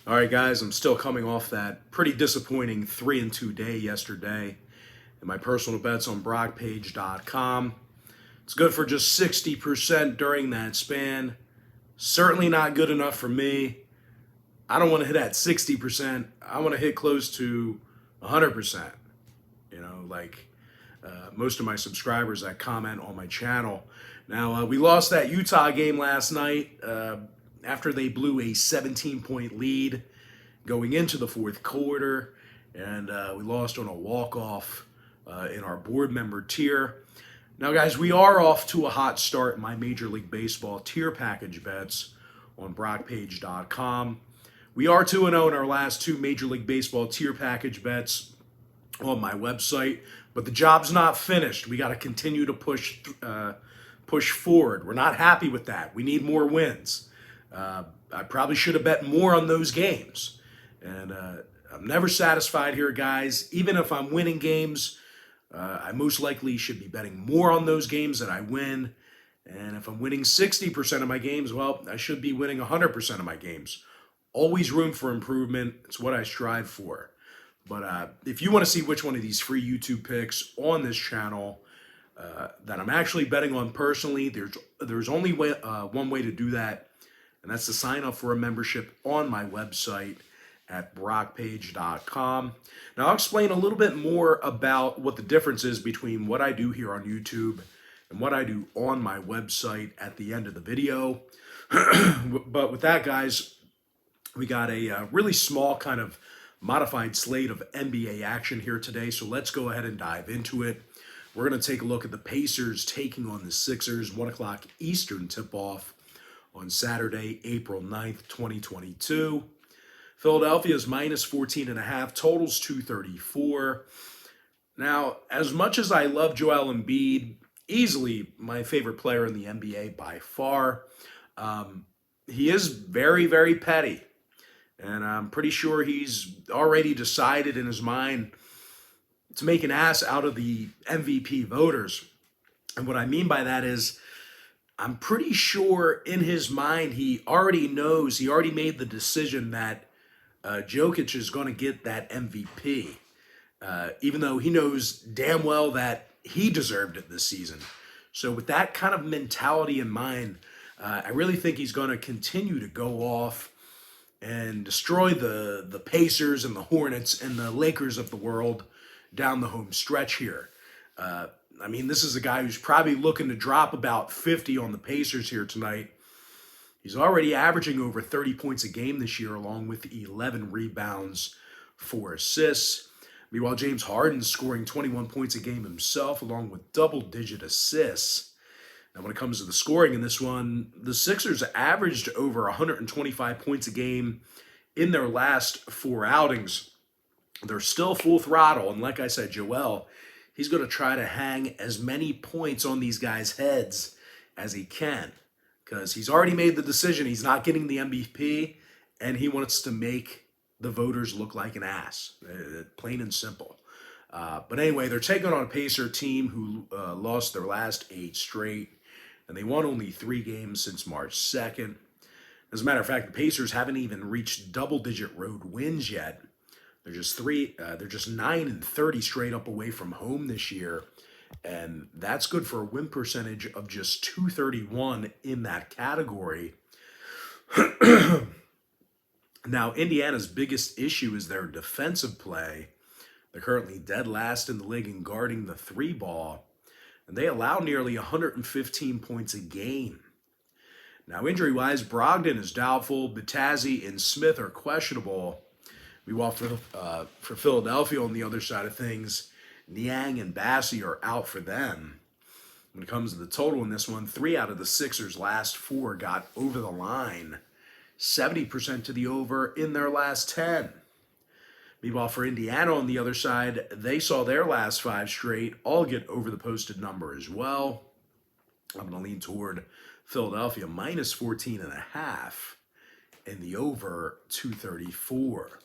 All right, guys, I'm still coming off that pretty disappointing 3-2 day yesterday in my personal bets on brockpage.com. It's good for just 60% during that span. Certainly not good enough for me. I don't want to hit at 60%. I want to hit close to 100%. Most of my subscribers that comment on my channel. Now, we lost that Utah game last night after they blew a 17-point lead going into the fourth quarter, and we lost on a walk-off in our board member tier. Now, guys, we are off to a hot start in my Major League Baseball tier package bets on brockpage.com. We are 2-0 in our last two Major League Baseball tier package bets on my website, but the job's not finished. We got to continue to push forward. We're not happy with that. We need more wins. I probably should have bet more on those games. And I'm never satisfied here, guys. Even if I'm winning games, I most likely should be betting more on those games that I win. And if I'm winning 60% of my games, well, I should be winning 100% of my games. Always room for improvement. It's what I strive for. But if you want to see which one of these free YouTube picks on this channel that I'm actually betting on personally, there's only one way to do that, and that's to sign up for a membership on my website at brockpage.com. Now, I'll explain a little bit more about what the difference is between what I do here on YouTube and what I do on my website at the end of the video. But with that, guys, we got a really small kind of modified slate of NBA action here today, so let's go ahead and dive into it. We're going to take a look at the Pacers taking on the Sixers, 1 o'clock Eastern tip-off on Saturday, April 9th, 2022. Philadelphia's minus 14.5, totals 234. Now, as much as I love Joel Embiid, easily my favorite player in the NBA by far, he is very, very petty. And I'm pretty sure he's already decided in his mind to make an ass out of the MVP voters. And what I mean by that is, I'm pretty sure in his mind he already made the decision that Jokic is going to get that MVP, even though he knows damn well that he deserved it this season. So with that kind of mentality in mind, I really think he's going to continue to go off and destroy the Pacers and the Hornets and the Lakers of the world down the home stretch here. I mean, this is a guy who's probably looking to drop about 50 on the Pacers here tonight. He's already averaging over 30 points a game this year, along with 11 rebounds, 4 assists. Meanwhile, James Harden's scoring 21 points a game himself, along with double-digit assists. Now, when it comes to the scoring in this one, the Sixers averaged over 125 points a game in their last 4 outings. They're still full throttle, and like I said, Joel, he's going to try to hang as many points on these guys' heads as he can, because he's already made the decision he's not getting the MVP, and he wants to make the voters look like an ass, plain and simple. But anyway, they're taking on a Pacer team who lost their last 8 straight, and they won only 3 games since March 2nd. As a matter of fact, the Pacers haven't even reached double-digit road wins yet. They're just 9-30 straight up away from home this year, and that's good for a win percentage of just 231 in that category. Now, Indiana's biggest issue is their defensive play. They're currently dead last in the league in guarding the 3-ball, and they allow nearly 115 points a game. Now, injury-wise, Brogdon is doubtful. Batazzi and Smith are questionable. Meanwhile, for Philadelphia on the other side of things, Niang and Bassi are out for them. When it comes to the total in this one, 3 out of the Sixers' last 4 got over the line. 70% to the over in their last 10. Meanwhile, for Indiana on the other side, they saw their last 5 straight all get over the posted number as well. I'm going to lean toward Philadelphia minus 14.5 and the over 234.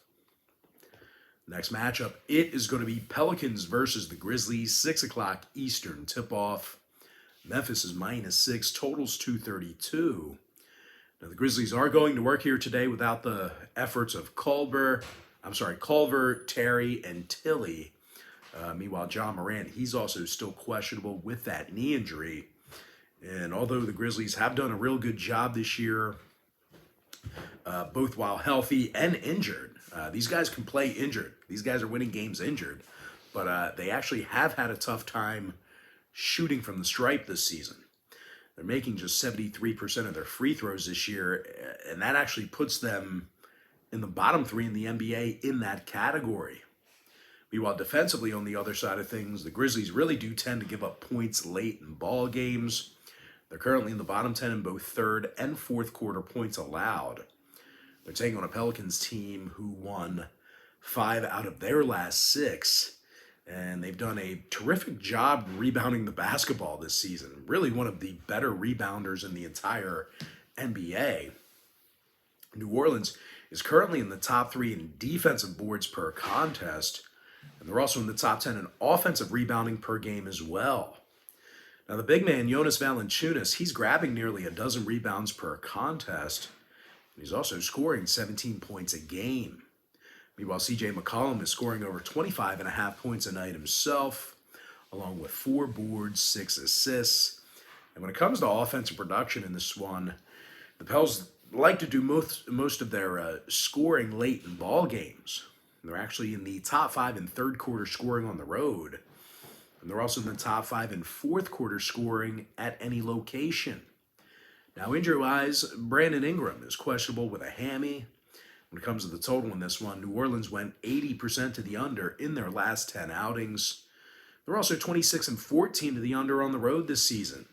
Next matchup, it is going to be Pelicans versus the Grizzlies, 6 o'clock Eastern tip-off. Memphis is minus 6, totals 232. Now, the Grizzlies are going to work here today without the efforts of Culver, Terry, and Tilly. Meanwhile, John Morant, he's also still questionable with that knee injury. And although the Grizzlies have done a real good job this year, both while healthy and injured, these guys can play injured. These guys are winning games injured. But they actually have had a tough time shooting from the stripe this season. They're making just 73% of their free throws this year, and that actually puts them in the bottom 3 in the NBA in that category. Meanwhile, defensively on the other side of things, the Grizzlies really do tend to give up points late in ball games. They're currently in the bottom 10 in both third and fourth quarter points allowed. They're taking on a Pelicans team who won 5 out of their last 6. And they've done a terrific job rebounding the basketball this season. Really one of the better rebounders in the entire NBA. New Orleans is currently in the top 3 in defensive boards per contest. And they're also in the top 10 in offensive rebounding per game as well. Now the big man, Jonas Valanciunas, he's grabbing nearly a dozen rebounds per contest. And he's also scoring 17 points a game. Meanwhile, C.J. McCollum is scoring over 25.5 points a night himself, along with 4 boards, 6 assists. And when it comes to offensive production in this one, the Pels like to do most of their scoring late in ball games. And they're actually in the top 5 in third quarter scoring on the road. And they're also in the top 5 in fourth quarter scoring at any location. Now, injury-wise, Brandon Ingram is questionable with a hammy. When it comes to the total in this one, New Orleans went 80% to the under in their last 10 outings. They're also 26-14 to the under on the road this season.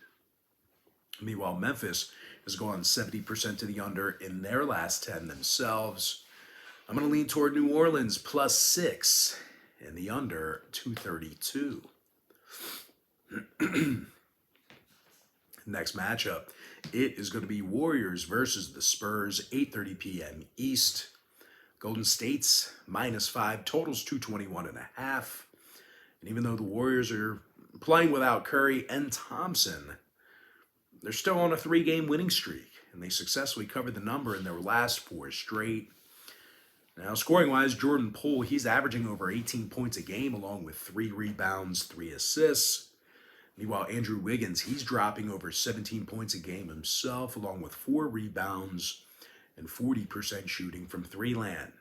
Meanwhile, Memphis has gone 70% to the under in their last 10 themselves. I'm going to lean toward New Orleans plus 6 and the under 232. Next matchup, it is going to be Warriors versus the Spurs, 8:30 p.m. East. Golden State's -5, totals 221.5. And even though the Warriors are playing without Curry and Thompson, they're still on a 3-game winning streak, and they successfully covered the number in their last 4 straight. Now, scoring-wise, Jordan Poole, he's averaging over 18 points a game, along with 3 rebounds, 3 assists. Meanwhile, Andrew Wiggins, he's dropping over 17 points a game himself, along with 4 rebounds and 40% shooting from 3-land.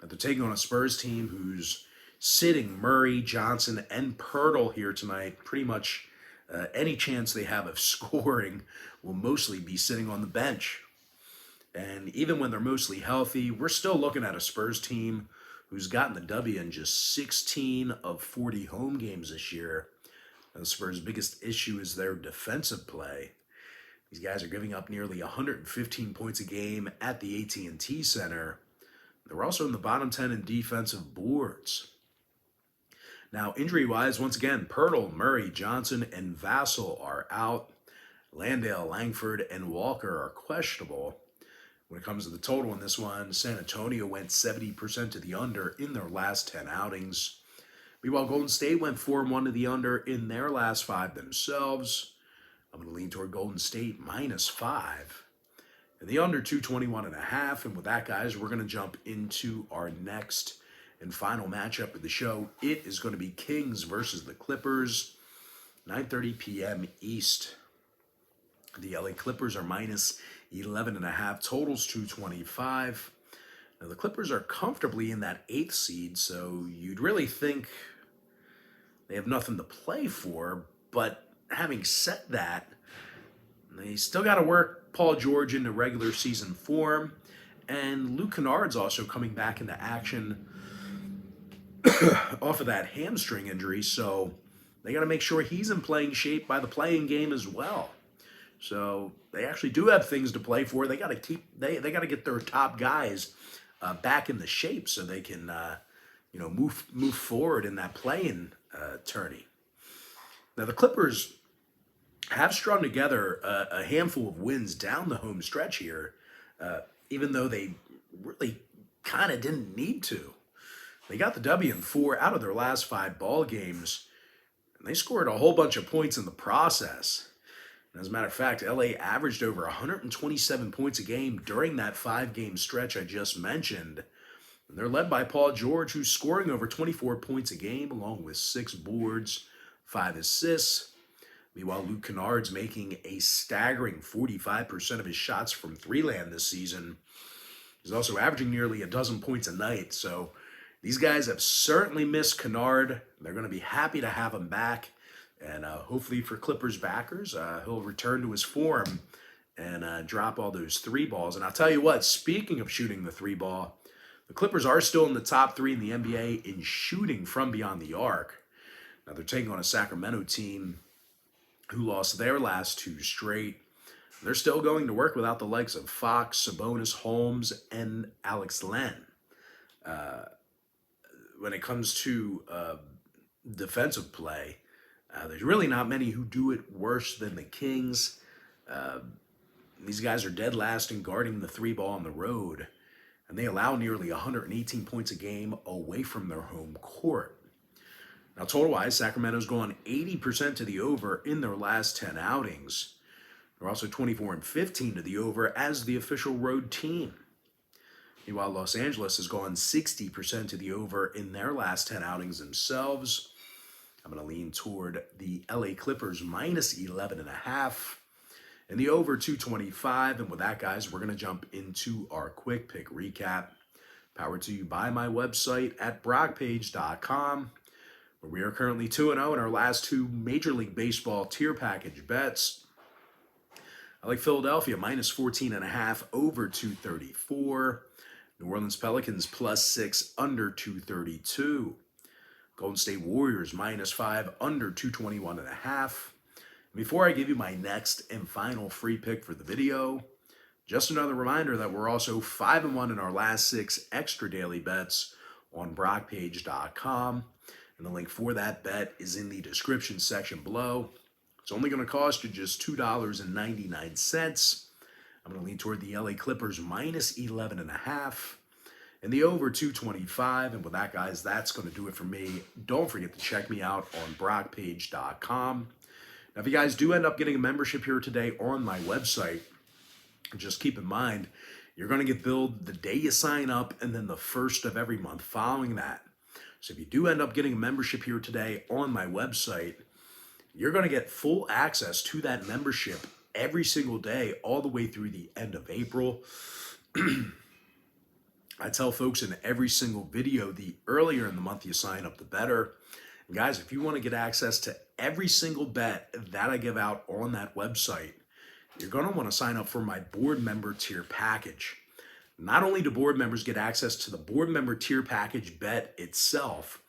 Now, they're taking on a Spurs team who's sitting Murray, Johnson, and Pirtle here tonight. Pretty much any chance they have of scoring will mostly be sitting on the bench. And even when they're mostly healthy, we're still looking at a Spurs team who's gotten the W in just 16 of 40 home games this year. And the Spurs' biggest issue is their defensive play. These guys are giving up nearly 115 points a game at the AT&T Center. They're also in the bottom 10 in defensive boards. Now, injury-wise, once again, Pirtle, Murray, Johnson, and Vassell are out. Landale, Langford, and Walker are questionable. When it comes to the total in this one, San Antonio went 70% to the under in their last 10 outings. Meanwhile, Golden State went 4-1 to the under in their last 5 themselves. I'm going to lean toward Golden State -5. And the under 221.5. And with that, guys, we're going to jump into our next and final matchup of the show. It is going to be Kings versus the Clippers, 9:30 p.m. East. The LA Clippers are -11.5. Totals 225. Now, the Clippers are comfortably in that 8th seed, so you'd really think they have nothing to play for. But having said that, they still got to work Paul George into regular season form. And Luke Kennard's also coming back into action off of that hamstring injury. So they got to make sure he's in playing shape by the playing game as well. So they actually do have things to play for. They got to they got to get their top guys back in the shape so they can move forward in that play-in tourney. Now the Clippers have strung together a handful of wins down the home stretch here, even though they really kind of didn't need to. They got the W in 4 out of their last 5 ball games, and they scored a whole bunch of points in the process. And as a matter of fact, LA averaged over 127 points a game during that 5-game stretch I just mentioned. And they're led by Paul George, who's scoring over 24 points a game, along with 6 boards, 5 assists. Meanwhile, Luke Kennard's making a staggering 45% of his shots from three-land this season. He's also averaging nearly a dozen points a night. So these guys have certainly missed Kennard. They're going to be happy to have him back. And hopefully for Clippers backers, he'll return to his form and drop all those 3 balls. And I'll tell you what, speaking of shooting the 3 ball, the Clippers are still in the top 3 in the NBA in shooting from beyond the arc. Now they're taking on a Sacramento team who lost their last 2 straight. They're still going to work without the likes of Fox, Sabonis, Holmes, and Alex Len. When it comes to defensive play, there's really not many who do it worse than the Kings. These guys are dead last in guarding the 3 ball on the road, and they allow nearly 118 points a game away from their home court. Now, total-wise, Sacramento's gone 80% to the over in their last 10 outings. They're also 24-15 to the over as the official road team. Meanwhile, Los Angeles has gone 60% to the over in their last 10 outings themselves. I'm going to lean toward the LA Clippers minus 11.5 and the over 225. And with that, guys, we're going to jump into our quick pick recap. Powered to you by my website at brockpage.com, where we are currently 2-0 in our last 2 Major League Baseball tier package bets. I like Philadelphia minus 14.5 over 234. New Orleans Pelicans plus 6 under 232. Golden State Warriors minus 5 under 221.5. Before I give you my next and final free pick for the video, just another reminder that we're also 5-1 in our last 6 extra daily bets on brockpage.com. And the link for that bet is in the description section below. It's only going to cost you just $2.99. I'm going to lean toward the LA Clippers minus 11.5 and the over 225. And with that, guys, that's going to do it for me. Don't forget to check me out on brockpage.com. Now, if you guys do end up getting a membership here today on my website, just keep in mind, you're going to get billed the day you sign up and then the first of every month following that. So if you do end up getting a membership here today on my website, you're going to get full access to that membership every single day, all the way through the end of April. I tell folks in every single video, the earlier in the month you sign up, the better. And guys, if you want to get access to every single bet that I give out on that website, you're going to want to sign up for my board member tier package. Not only do board members get access to the board member tier package bet itself,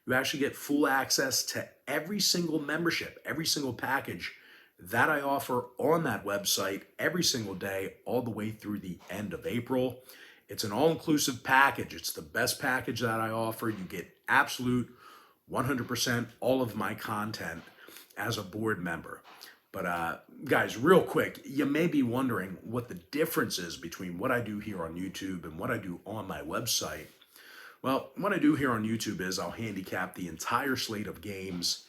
you actually get full access to every single membership, every single package that I offer on that website every single day, all the way through the end of April. It's an all-inclusive package. It's the best package that I offer. You get absolute 100% all of my content as a board member. But guys, real quick, you may be wondering what the difference is between what I do here on YouTube and what I do on my website. Well, what I do here on YouTube is I'll handicap the entire slate of games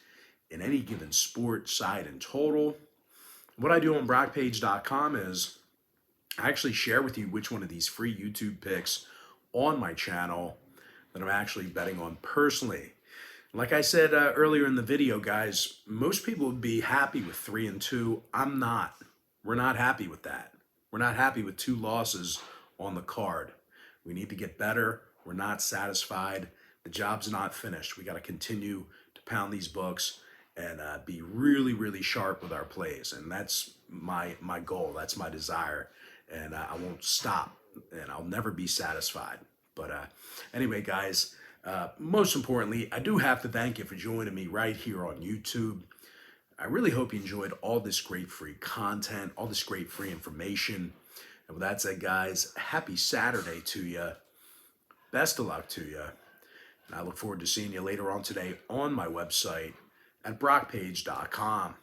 in any given sport, side, and total. What I do on brockpage.com is I actually share with you which one of these free YouTube picks on my channel that I'm actually betting on personally. Like I said earlier in the video, guys, most people would be happy with 3-2. I'm not. We're not happy with that. We're not happy with 2 losses on the card. We need to get better. We're not satisfied. The job's not finished. We got to continue to pound these books and be really, really sharp with our plays. And that's my goal. That's my desire. And I won't stop. And I'll never be satisfied. But anyway, guys, most importantly, I do have to thank you for joining me right here on YouTube. I really hope you enjoyed all this great free content, all this great free information. And with that said, guys, happy Saturday to you. Best of luck to you. And I look forward to seeing you later on today on my website at brockpage.com.